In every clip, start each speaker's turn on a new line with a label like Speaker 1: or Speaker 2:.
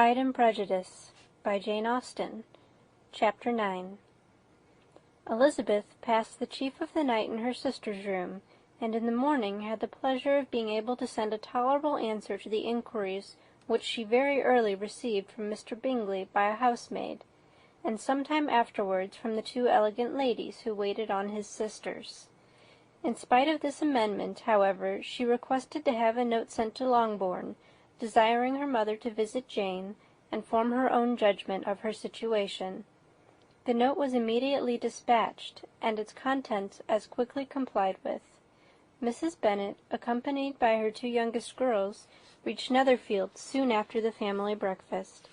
Speaker 1: Pride and Prejudice by Jane Austen. Chapter 9. Elizabeth passed the chief of the night in her sister's room, and in the morning had the pleasure of being able to send a tolerable answer to the inquiries which she very early received from Mr. Bingley by a housemaid, and some time afterwards from the two elegant ladies who waited on his sisters. In spite of this amendment, however, she requested to have a note sent to Longbourn, desiring her mother to visit Jane, and form her own judgment of her situation. The note was immediately dispatched, and its contents as quickly complied with. Mrs. Bennet, accompanied by her two youngest girls, reached Netherfield soon after the family breakfast.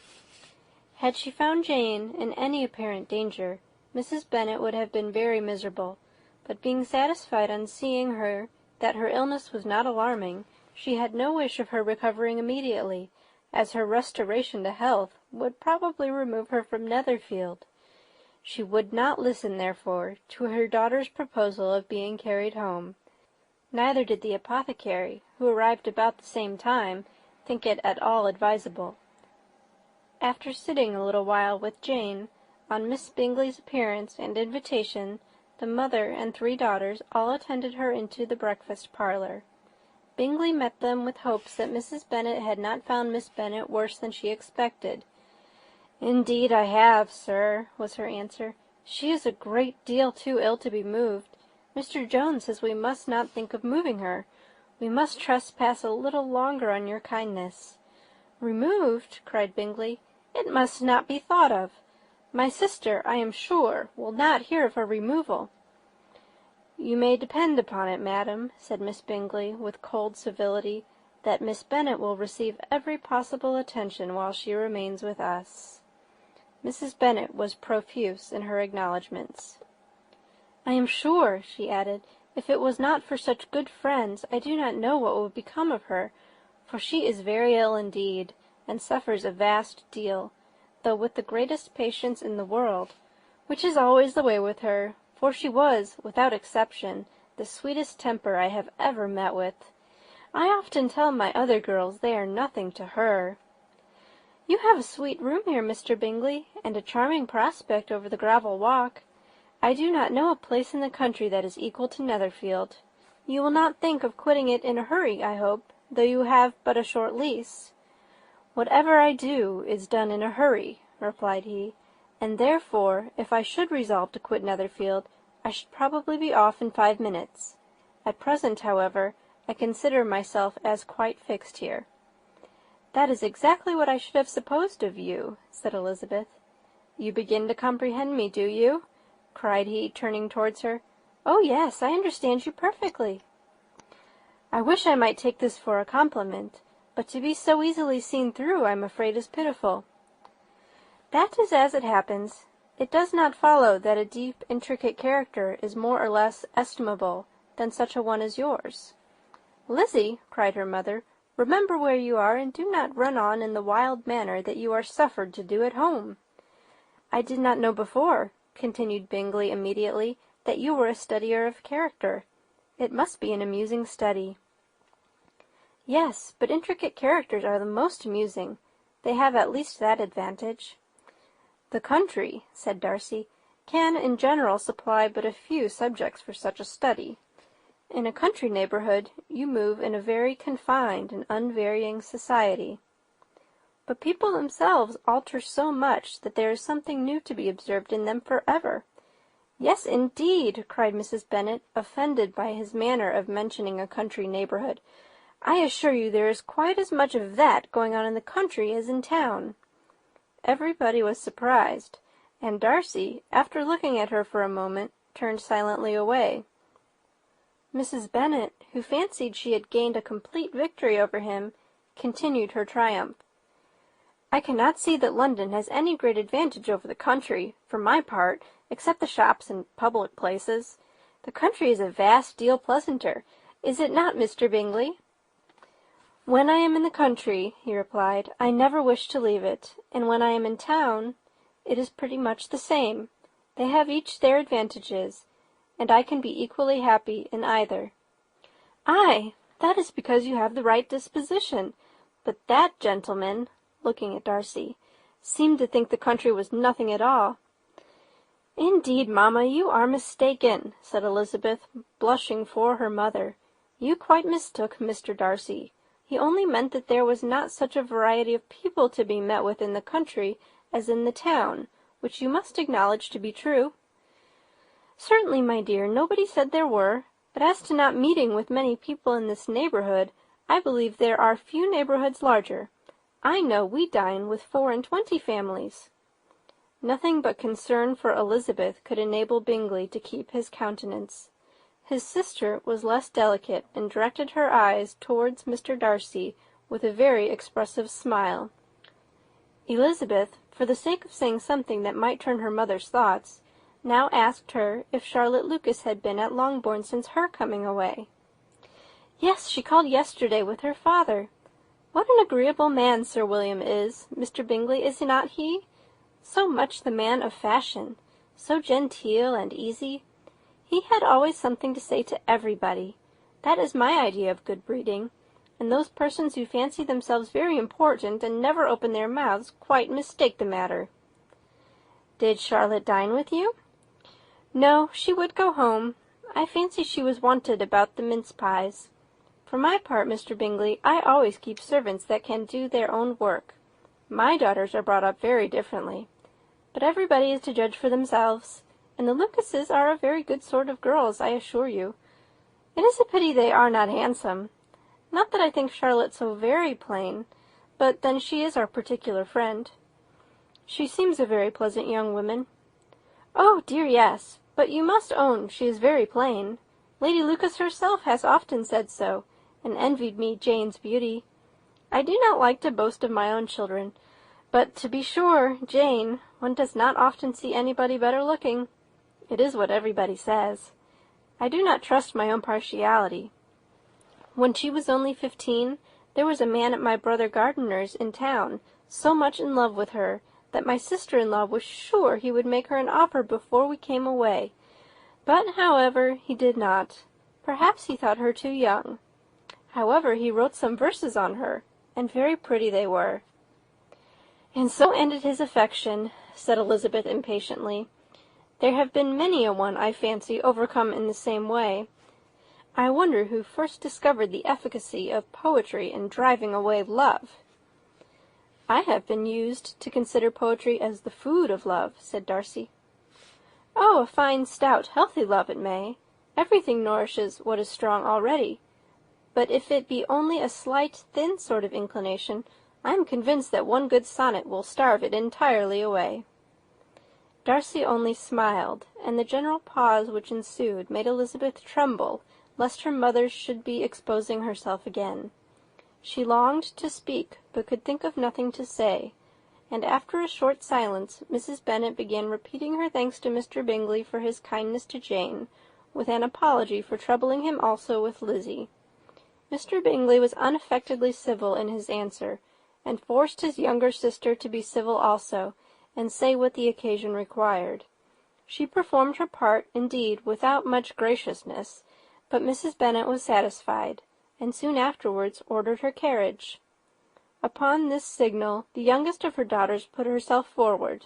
Speaker 1: Had she found Jane in any apparent danger, Mrs. Bennet would have been very miserable, but being satisfied on seeing her that her illness was not alarming, she had no wish of her recovering immediately, as her restoration to health would probably remove her from Netherfield. She would not listen, therefore, to her daughter's proposal of being carried home. Neither did the apothecary, who arrived about the same time, think it at all advisable. After sitting a little while with Jane, on Miss Bingley's appearance and invitation, the mother and three daughters all attended her into the breakfast parlour. Bingley met them with hopes that Mrs. Bennet had not found Miss Bennet worse than she expected. "Indeed I have, sir," was her answer. "She is a great deal too ill to be moved. Mr. Jones says we must not think of moving her. We must trespass a little longer on your kindness." "Removed!" cried Bingley. "It must not be thought of. My sister, I am sure, will not hear of her removal." "You may depend upon it, madam," said Miss Bingley, with cold civility, "that Miss Bennet will receive every possible attention while she remains with us." Mrs. Bennet was profuse in her acknowledgments. "I am sure," she added, "if it was not for such good friends, I do not know what would become of her, for she is very ill indeed, and suffers a vast deal, though with the greatest patience in the world, which is always the way with her, for she was, without exception, the sweetest temper I have ever met with. I often tell my other girls they are nothing to her." "You have a sweet room here, Mr. Bingley, and a charming prospect over the gravel walk. I do not know a place in the country that is equal to Netherfield. You will not think of quitting it in a hurry, I hope, though you have but a short lease." "Whatever I do is done in a hurry," replied he, "and therefore, if I should resolve to quit Netherfield, I should probably be off in 5 minutes. At present, however, I consider myself as quite fixed here." "That is exactly what I should have supposed of you," said Elizabeth. "You begin to comprehend me, do you?" cried he, turning towards her. "Oh, yes, I understand you perfectly." "I wish I might take this for a compliment, but to be so easily seen through, I'm afraid, is pitiful." "That is as it happens. It does not follow that a deep, intricate character is more or less estimable than such a one as yours." "Lizzie," cried her mother, "remember where you are, and do not run on in the wild manner that you are suffered to do at home." "I did not know before," continued Bingley immediately, "that you were a studier of character. It must be an amusing study." "Yes, but intricate characters are the most amusing. They have at least that advantage." "The country," said Darcy, "can in general supply but a few subjects for such a study. In a country neighbourhood you move in a very confined and unvarying society." "But people themselves alter so much that there is something new to be observed in them for ever." "Yes, indeed," cried Mrs. Bennet, offended by his manner of mentioning a country neighbourhood. "I assure you there is quite as much of that going on in the country as in town." Everybody was surprised, and Darcy, after looking at her for a moment, turned silently away. Mrs. Bennet, who fancied she had gained a complete victory over him, continued her triumph. "I cannot see that London has any great advantage over the country, for my part, except the shops and public places. The country is a vast deal pleasanter. Is it not, Mr. Bingley?" "When I am in the country," he replied, "I never wish to leave it, and when I am in town, it is pretty much the same. They have each their advantages, and I can be equally happy in either." "Aye, that is because you have the right disposition. But that gentleman," looking at Darcy. "Seemed to think the country was nothing at all." "Indeed, mamma, you are mistaken," said Elizabeth, blushing for her mother. "You quite mistook Mr. Darcy. He only meant that there was not such a variety of people to be met with in the country as in the town, which you must acknowledge to be true." "Certainly, my dear, nobody said there were. But as to not meeting with many people in this neighbourhood, I believe there are few neighbourhoods larger. I know we dine with 24 families." Nothing but concern for Elizabeth could enable Bingley to keep his countenance. His sister was less delicate, and directed her eyes towards Mr. Darcy with a very expressive smile. Elizabeth, for the sake of saying something that might turn her mother's thoughts, now asked her if Charlotte Lucas had been at Longbourn since her coming away. "Yes, she called yesterday with her father. What an agreeable man Sir William is, Mr. Bingley, is not he? So much the man of fashion, so genteel and easy. He had always something to say to everybody. That is my idea of good breeding, and those persons who fancy themselves very important and never open their mouths quite mistake the matter." "Did Charlotte dine with you?" "No, she would go home. I fancy she was wanted about the mince-pies. For my part, Mr. Bingley, I always keep servants that can do their own work. My daughters are brought up very differently. But everybody is to judge for themselves, and the Lucases are a very good sort of girls, I assure you. It is a pity they are not handsome. Not that I think Charlotte so very plain, but then she is our particular friend." "She seems a very pleasant young woman." "Oh, dear, yes, but you must own she is very plain. Lady Lucas herself has often said so, and envied me Jane's beauty. I do not like to boast of my own children, but to be sure, Jane, one does not often see anybody better looking. It is what everybody says. I do not trust my own partiality. When she was only 15, there was a man at my brother Gardiner's in town so much in love with her that my sister-in-law was sure he would make her an offer before we came away. But, however, he did not. Perhaps he thought her too young. However, he wrote some verses on her, and very pretty they were." "And so ended his affection," said Elizabeth impatiently. "There have been many a one, I fancy, overcome in the same way. I wonder who first discovered the efficacy of poetry in driving away love." "I have been used to consider poetry as the food of love," said Darcy. "Oh, a fine, stout, healthy love it may. Everything nourishes what is strong already. But if it be only a slight, thin sort of inclination, I am convinced that one good sonnet will starve it entirely away." Darcy only smiled, and the general pause which ensued made Elizabeth tremble, lest her mother should be exposing herself again. She longed to speak, but could think of nothing to say, and after a short silence Mrs. Bennet began repeating her thanks to Mr. Bingley for his kindness to Jane, with an apology for troubling him also with Lizzie. Mr. Bingley was unaffectedly civil in his answer, and forced his younger sister to be civil also, and say what the occasion required. She performed her part, indeed, without much graciousness, but Mrs. Bennet was satisfied, and soon afterwards ordered her carriage. Upon this signal, the youngest of her daughters put herself forward.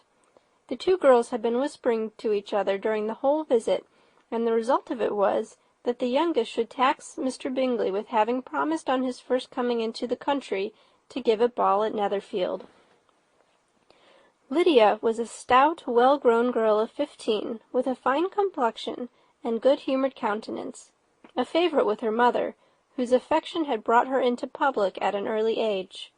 Speaker 1: The two girls had been whispering to each other during the whole visit, and the result of it was that the youngest should tax Mr. Bingley with having promised on his first coming into the country to give a ball at Netherfield. Lydia was a stout, well-grown girl of 15, with a fine complexion and good-humoured countenance, a favourite with her mother, whose affection had brought her into public at an early age.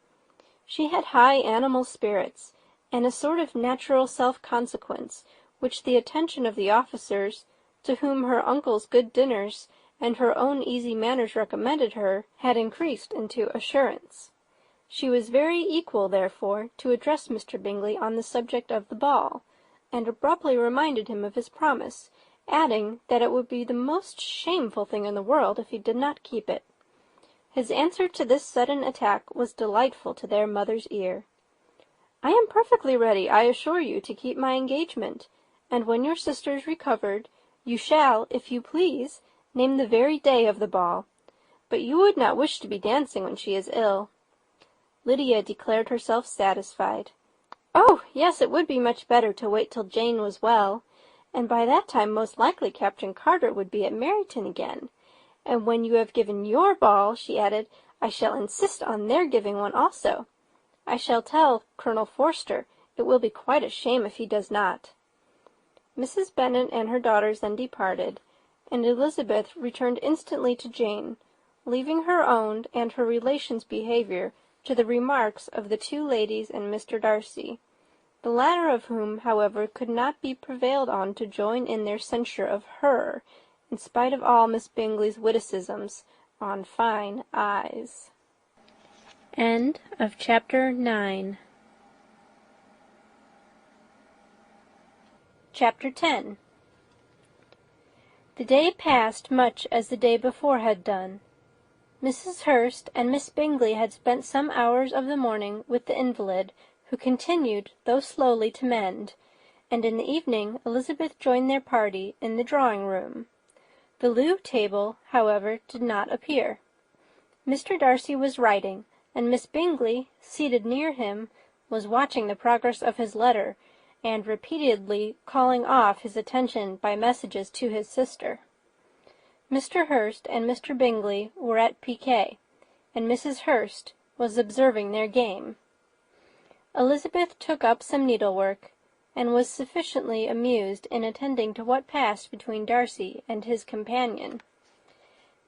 Speaker 1: She had high animal spirits, and a sort of natural self-consequence, which the attention of the officers, to whom her uncle's good dinners and her own easy manners recommended her, had increased into assurance. She was very equal, therefore, to address Mr. Bingley on the subject of the ball, and abruptly reminded him of his promise, adding that it would be the most shameful thing in the world if he did not keep it. His answer to this sudden attack was delightful to their mother's ear. "I am perfectly ready, I assure you, to keep my engagement, and when your sister is recovered, you shall, if you please, name the very day of the ball. But you would not wish to be dancing when she is ill." Lydia declared herself satisfied. Oh, yes, it would be much better to wait till Jane was well, and by that time most likely Captain Carter would be at Meryton again. And when you have given your ball, she added, I shall insist on their giving one also. I shall tell Colonel Forster. It will be quite a shame if he does not. Mrs. Bennet and her daughters then departed, and Elizabeth returned instantly to Jane, leaving her own and her relations' behaviour to the remarks of the two ladies and Mr. Darcy, the latter of whom, however, could not be prevailed on to join in their censure of her, in spite of all Miss Bingley's witticisms on fine eyes. End of chapter 9. Chapter 10. The day passed much as the day before had done. Mrs. Hurst and Miss Bingley had spent some hours of the morning with the invalid, who continued, though slowly, to mend, and in the evening Elizabeth joined their party in the drawing-room. The loo table, however, did not appear. Mr. Darcy was writing, and Miss Bingley, seated near him, was watching the progress of his letter, and repeatedly calling off his attention by messages to his sister. Mr. Hurst and Mr. Bingley were at piquet, and Mrs. Hurst was observing their game. Elizabeth took up some needlework, and was sufficiently amused in attending to what passed between Darcy and his companion.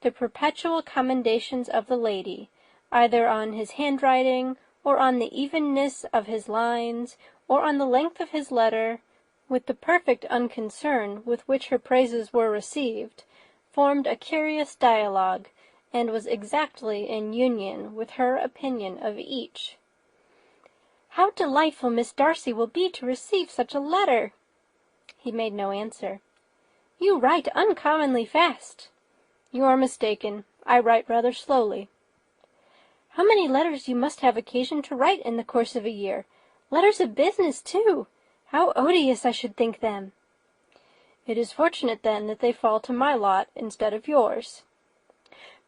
Speaker 1: The perpetual commendations of the lady, either on his handwriting, or on the evenness of his lines, or on the length of his letter, with the perfect unconcern with which her praises were received, formed a curious dialogue, and was exactly in union with her opinion of each. "How delightful Miss Darcy will be to receive such a letter!" He made no answer. "You write uncommonly fast." "You are mistaken. I write rather slowly." "How many letters you must have occasion to write in the course of a year! Letters of business, too! How odious I should think them!" "It is fortunate, then, that they fall to my lot instead of yours."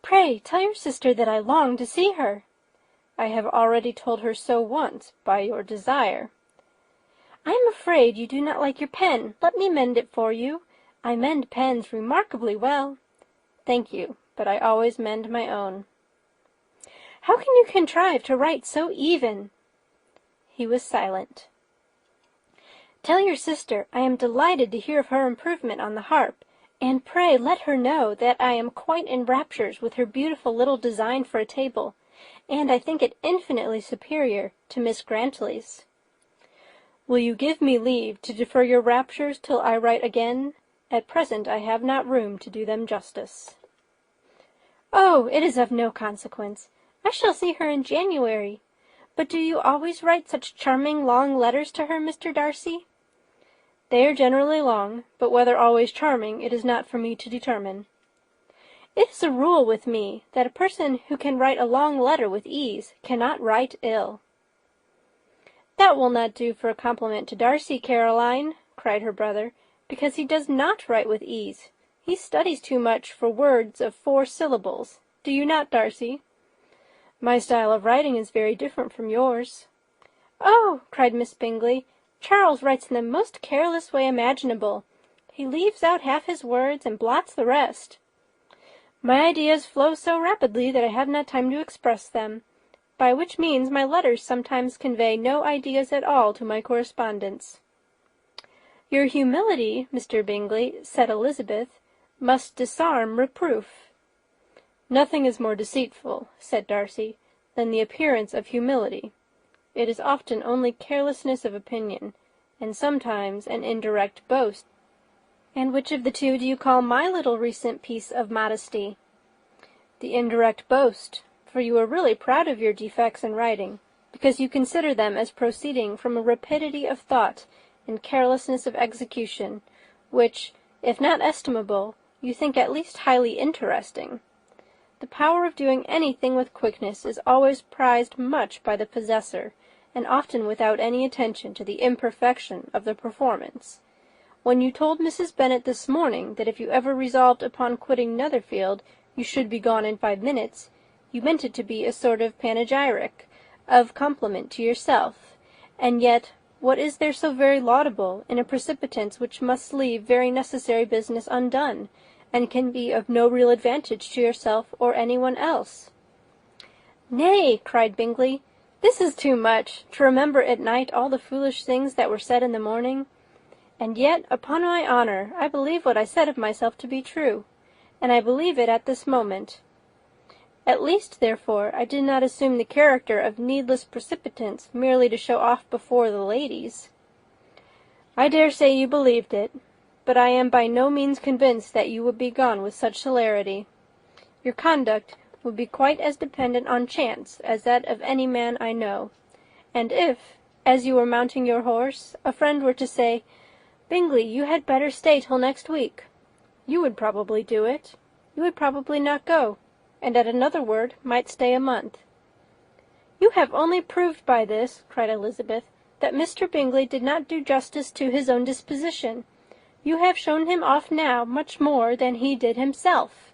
Speaker 1: "Pray tell your sister that I long to see her." "I have already told her so once, by your desire." "I am afraid you do not like your pen. Let me mend it for you. I mend pens remarkably well." "Thank you, but I always mend my own." "How can you contrive to write so even?" He was silent. "Tell your sister I am delighted to hear of her improvement on the harp, and pray let her know that I am quite in raptures with her beautiful little design for a table, and I think it infinitely superior to Miss Grantley's." "Will you give me leave to defer your raptures till I write again? At present I have not room to do them justice." "Oh, it is of no consequence. I shall see her in January. But do you always write such charming long letters to her, Mr. Darcy?" "They are generally long, but whether always charming it is not for me to determine." "It is a rule with me, that a person who can write a long letter with ease cannot write ill." "That will not do for a compliment to Darcy, Caroline," cried her brother, "because he does not write with ease. He studies too much for words of 4 syllables. Do you not, Darcy?" "My style of writing is very different from yours." "Oh!" cried Miss Bingley, "Charles writes in the most careless way imaginable. He leaves out half his words and blots the rest." "My ideas flow so rapidly that I have not time to express them, by which means my letters sometimes convey no ideas at all to my correspondents." "Your humility, Mr. Bingley," said Elizabeth, "must disarm reproof." "Nothing is more deceitful," said Darcy, "than the appearance of humility. It is often only carelessness of opinion, and sometimes an indirect boast." "And which of the two do you call my little recent piece of modesty?" "The indirect boast, for you are really proud of your defects in writing, because you consider them as proceeding from a rapidity of thought and carelessness of execution, which, if not estimable, you think at least highly interesting. The power of doing anything with quickness is always prized much by the possessor, and often without any attention to the imperfection of the performance. When you told Mrs. Bennet this morning that if you ever resolved upon quitting Netherfield you should be gone in 5 minutes, you meant it to be a sort of panegyric, of compliment to yourself, and yet what is there so very laudable in a precipitance which must leave very necessary business undone, and can be of no real advantage to yourself or any one else?" "Nay," cried Bingley, "this is too much, to remember at night all the foolish things that were said in the morning. And yet, upon my honour, I believe what I said of myself to be true, and I believe it at this moment. At least, therefore, I did not assume the character of needless precipitance merely to show off before the ladies." "I dare say you believed it, but I am by no means convinced that you would be gone with such celerity. Your conduct would be quite as dependent on chance as that of any man I know, and if, as you were mounting your horse, a friend were to say, 'Bingley, you had better stay till next week,' you would probably do it. You would probably not go, and at another word might stay a month." "You have only proved by this," cried Elizabeth, "that Mr. Bingley did not do justice to his own disposition. You have shown him off now much more than he did himself."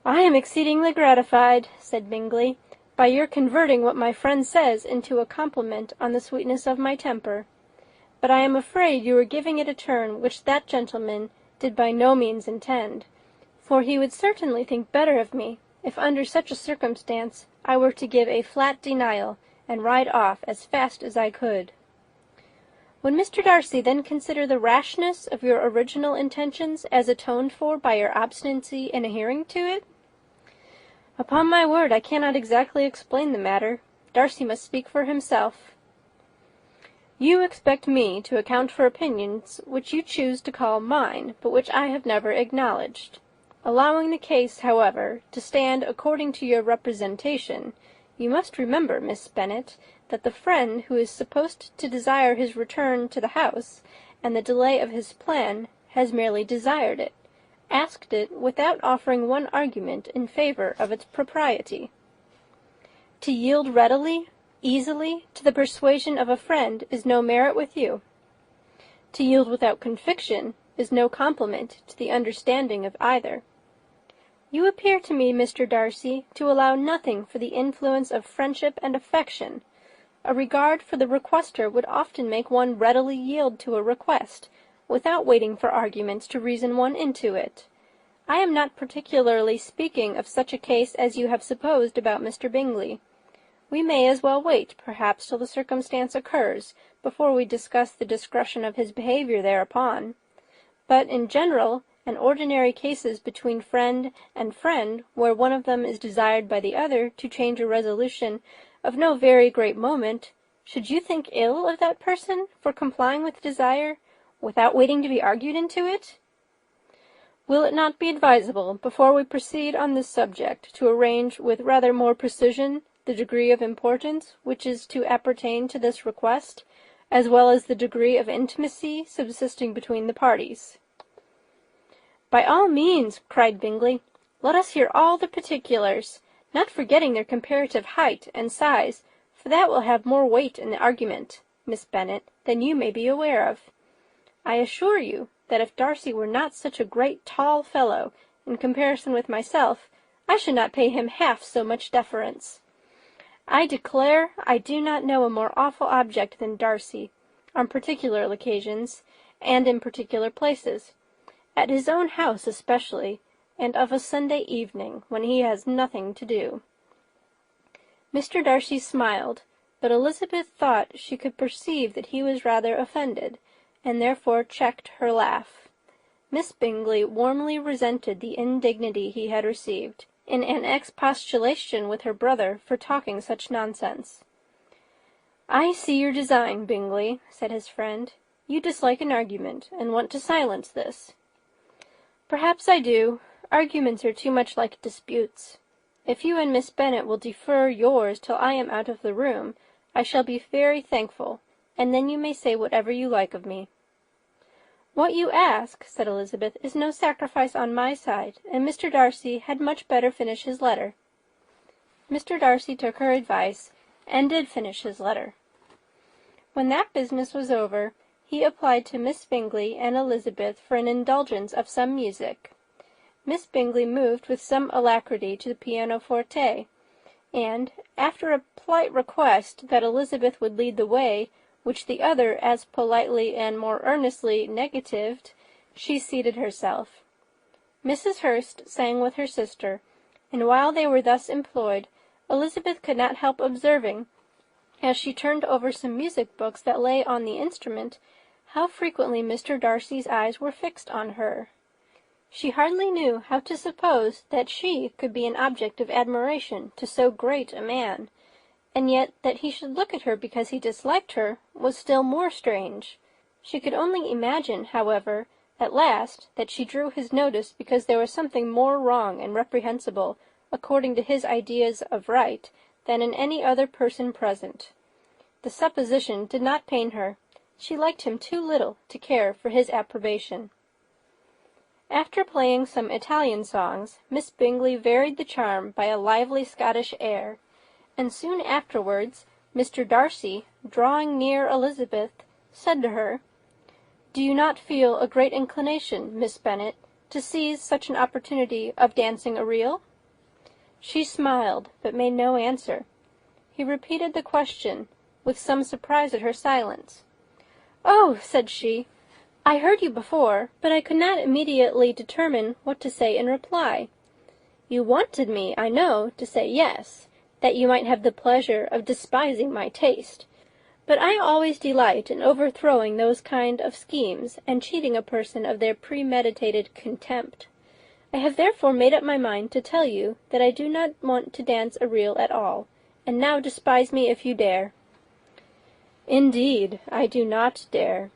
Speaker 1: "I am exceedingly gratified," said Bingley, "by your converting what my friend says into a compliment on the sweetness of my temper. But I am afraid you are giving it a turn which that gentleman did by no means intend, for he would certainly think better of me if under such a circumstance I were to give a flat denial and ride off as fast as I could." "Would Mr. Darcy then consider the rashness of your original intentions as atoned for by your obstinacy in adhering to it?" "Upon my word, I cannot exactly explain the matter. Darcy must speak for himself." "You expect me to account for opinions which you choose to call mine, but which I have never acknowledged. Allowing the case, however, to stand according to your representation, you must remember, Miss Bennet, that the friend who is supposed to desire his return to the house, and the delay of his plan, has merely desired it, asked it without offering one argument in favour of its propriety. To yield readily, easily, to the persuasion of a friend is no merit with you. To yield without conviction is no compliment to the understanding of either. You appear to me, Mr. Darcy, to allow nothing for the influence of friendship and affection. A regard for the requester would often make one readily yield to a request, without waiting for arguments to reason one into it. I am not particularly speaking of such a case as you have supposed about Mr. Bingley. We may as well wait, perhaps, till the circumstance occurs, before we discuss the discretion of his behaviour thereupon. But, in general and ordinary cases between friend and friend, where one of them is desired by the other to change a resolution of no very great moment, should you think ill of that person for complying with desire, without waiting to be argued into it? Will it not be advisable, before we proceed on this subject, to arrange with rather more precision the degree of importance which is to appertain to this request, as well as the degree of intimacy subsisting between the parties?" "By all means," cried Bingley. "Let us hear all the particulars, not forgetting their comparative height and size, for that will have more weight in the argument, Miss Bennet, than you may be aware of. I assure you that if Darcy were not such a great tall fellow, in comparison with myself, I should not pay him half so much deference. I declare I do not know a more awful object than Darcy, on particular occasions, and in particular places, at his own house especially, and of a Sunday evening, when he has nothing to do." Mr. Darcy smiled, but Elizabeth thought she could perceive that he was rather offended, and therefore checked her laugh. Miss Bingley warmly resented the indignity he had received, in an expostulation with her brother for talking such nonsense. "I see your design, Bingley," said his friend. "You dislike an argument, and want to silence this." "Perhaps I do. Arguments are too much like disputes. If you and Miss Bennet will defer yours till I am out of the room, I shall be very thankful, and then you may say whatever you like of me." "What you ask," said Elizabeth, "is no sacrifice on my side, and Mr. Darcy had much better finish his letter." Mr. Darcy took her advice, and did finish his letter. When that business was over, he applied to Miss Bingley and Elizabeth for an indulgence of some music. Miss Bingley moved with some alacrity to the pianoforte, and, After a polite request that Elizabeth would lead the way, which the other as politely and more earnestly negatived, she seated herself. Mrs. Hurst sang with her sister, and while they were thus employed, Elizabeth could not help observing, as she turned over some music books that lay on the instrument, how frequently Mr. Darcy's eyes were fixed on her. She hardly knew how to suppose that she could be an object of admiration to so great a man, and yet that he should look at her because he disliked her was still more strange. She could only imagine, however, at last, that she drew his notice because there was something more wrong and reprehensible, according to his ideas of right, than in any other person present. The supposition did not pain her. She liked him too little to care for his approbation. After playing some Italian songs, Miss Bingley varied the charm by a lively Scottish air, and soon afterwards Mr. Darcy, drawing near Elizabeth, said to her, "Do you not feel a great inclination, Miss Bennet, to seize such an opportunity of dancing a reel?" She smiled, but made no answer. He repeated the question, with some surprise at her silence. "Oh," said she, "I heard you before, but I could not immediately determine what to say in reply. You wanted me, I know, to say yes, that you might have the pleasure of despising my taste. But I always delight in overthrowing those kind of schemes, and cheating a person of their premeditated contempt. I have therefore made up my mind to tell you that I do not want to dance a reel at all, and now despise me if you dare." "Indeed, I do not dare."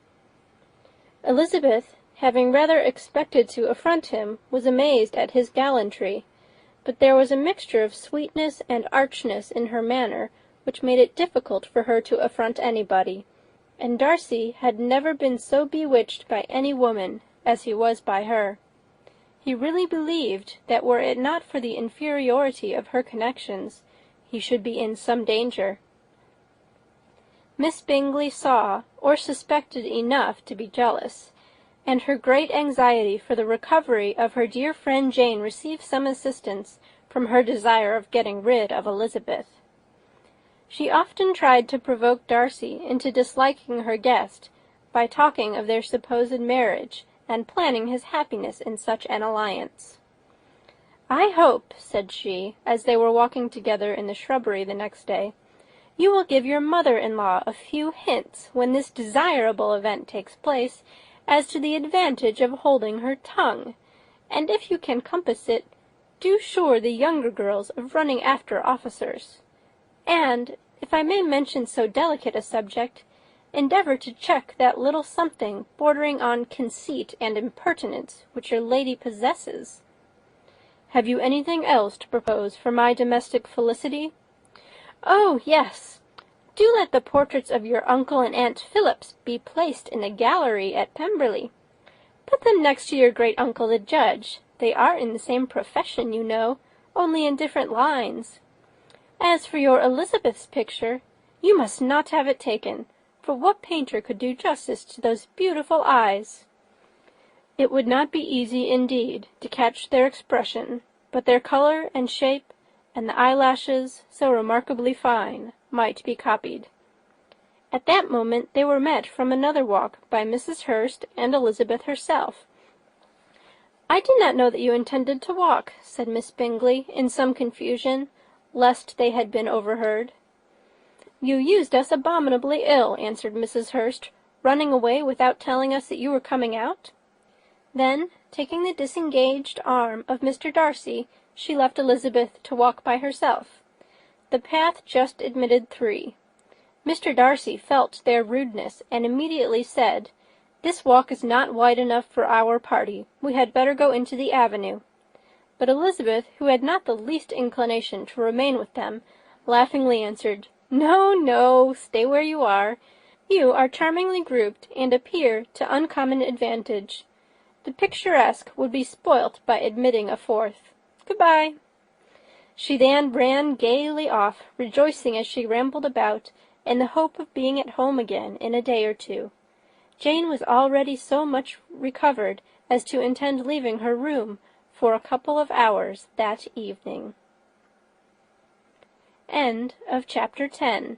Speaker 1: Elizabeth, having rather expected to affront him, was amazed at his gallantry, but there was a mixture of sweetness and archness in her manner which made it difficult for her to affront anybody, and Darcy had never been so bewitched by any woman as he was by her. He really believed that were it not for the inferiority of her connections, he should be in some danger. Miss Bingley saw, or suspected enough to be jealous, and her great anxiety for the recovery of her dear friend Jane received some assistance from her desire of getting rid of Elizabeth. She often tried to provoke Darcy into disliking her guest by talking of their supposed marriage, and planning his happiness in such an alliance. "I hope," said she, as they were walking together in the shrubbery the next day, "you will give your mother-in-law a few hints, when this desirable event takes place, as to the advantage of holding her tongue, and if you can compass it, do assure the younger girls of running after officers. And, if I may mention so delicate a subject, endeavour to check that little something bordering on conceit and impertinence which your lady possesses. Have you anything else to propose for my domestic felicity? Oh, yes! Do let the portraits of your uncle and Aunt Phillips be placed in a gallery at Pemberley. Put them next to your great-uncle the judge. They are in the same profession, you know, only in different lines. As for your Elizabeth's picture, you must not have it taken, for what painter could do justice to those beautiful eyes? It would not be easy, indeed, to catch their expression, but their colour and shape, and the eyelashes, so remarkably fine, might be copied." At that moment they were met from another walk by Mrs. Hurst and Elizabeth herself. "I did not know that you intended to walk," said Miss Bingley, in some confusion, lest they had been overheard. "You used us abominably ill," answered Mrs. Hurst, "running away without telling us that you were coming out." Then, taking the disengaged arm of Mr. Darcy, she left Elizabeth to walk by herself. The path just admitted 3. Mr. Darcy felt their rudeness, and immediately said, "This walk is not wide enough for our party. We had better go into the avenue." But Elizabeth, who had not the least inclination to remain with them, laughingly answered, "No, no, stay where you are. You are charmingly grouped, and appear to uncommon advantage. The picturesque would be spoilt by admitting a 4th. Good-bye." She then ran gaily off, rejoicing as she rambled about, in the hope of being at home again in a day or 2. Jane was already so much recovered as to intend leaving her room for a couple of hours that evening. End of Chapter 10.